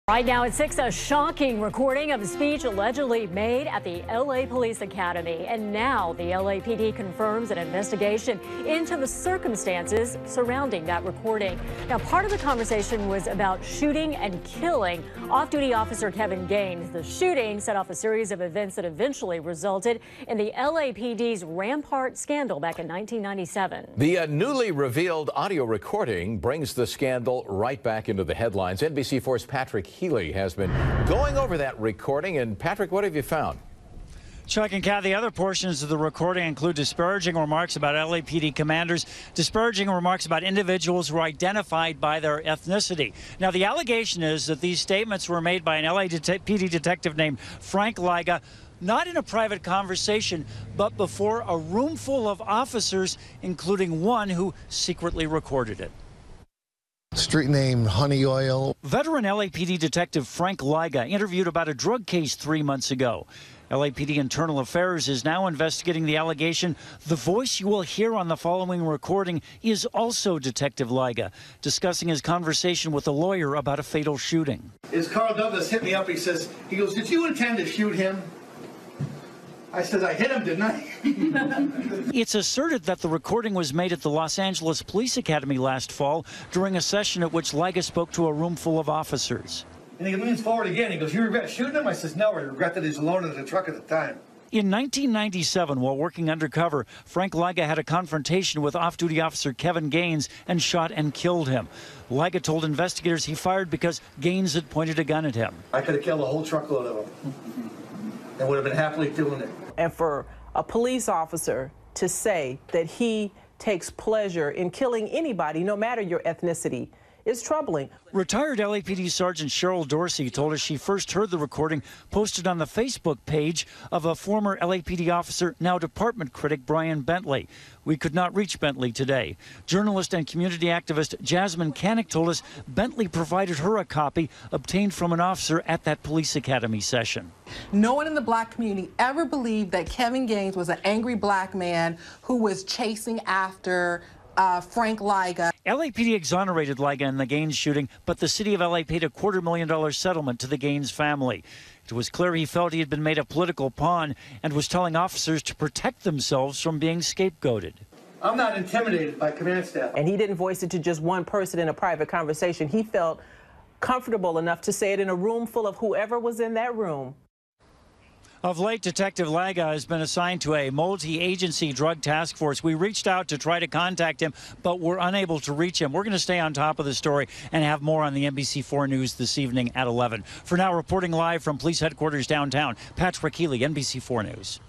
Right now at 6, a shocking recording of a speech allegedly made at the LA Police Academy. And now the LAPD confirms an investigation into the circumstances surrounding that recording. Now, part of the conversation was about shooting and killing off-duty officer Kevin Gaines. The shooting set off a series of events that eventually resulted in the LAPD's Rampart scandal back in 1997. The newly revealed audio recording brings the scandal right back into the headlines. NBC4's Patrick Healy has been going over that recording. And Patrick, what have you found? Chuck and Kathy, other portions of the recording include disparaging remarks about LAPD commanders, disparaging remarks about individuals who are identified by their ethnicity. Now, the allegation is that these statements were made by an LAPD detective named Frank Liga, not in a private conversation, but before a room full of officers, including one who secretly recorded it. Street name Honey Oil. Veteran LAPD detective Frank Liga interviewed about a drug case 3 months ago. LAPD Internal Affairs is now investigating the allegation. The voice you will hear on the following recording is also Detective Liga, discussing his conversation with a lawyer about a fatal shooting. As Carl Douglas hit me up, he goes, "Did you intend to shoot him?" I said, "I hit him, didn't I?" It's asserted that the recording was made at the Los Angeles Police Academy last fall during a session at which Liga spoke to a room full of officers. And he leans forward again. He goes, "You regret shooting him?" I says, "No, I regret that he's alone in the truck at the time." In 1997, while working undercover, Frank Liga had a confrontation with off-duty officer Kevin Gaines and shot and killed him. Liga told investigators he fired because Gaines had pointed a gun at him. I could have killed a whole truckload of them and would have been happily doing it. And for a police officer to say that he takes pleasure in killing anybody, no matter your ethnicity, is troubling. Retired LAPD Sergeant Cheryl Dorsey told us she first heard the recording posted on the Facebook page of a former LAPD officer, now department critic Brian Bentley. We could not reach Bentley today. Journalist and community activist Jasmine Canick told us Bentley provided her a copy obtained from an officer at that police academy session. No one in the black community ever believed that Kevin Gaines was an angry black man who was chasing after Frank Liga. LAPD exonerated Liga in the Gaines shooting, but the city of LA paid a $250,000 settlement to the Gaines family. It was clear he felt he had been made a political pawn and was telling officers to protect themselves from being scapegoated. I'm not intimidated by command staff. And he didn't voice it to just one person in a private conversation. He felt comfortable enough to say it in a room full of whoever was in that room. Of late, Detective Liga has been assigned to a multi-agency drug task force. We reached out to try to contact him, but we're unable to reach him. We're going to stay on top of the story and have more on the NBC4 News this evening at 11. For now, reporting live from police headquarters downtown, Patrick Healy, NBC4 News.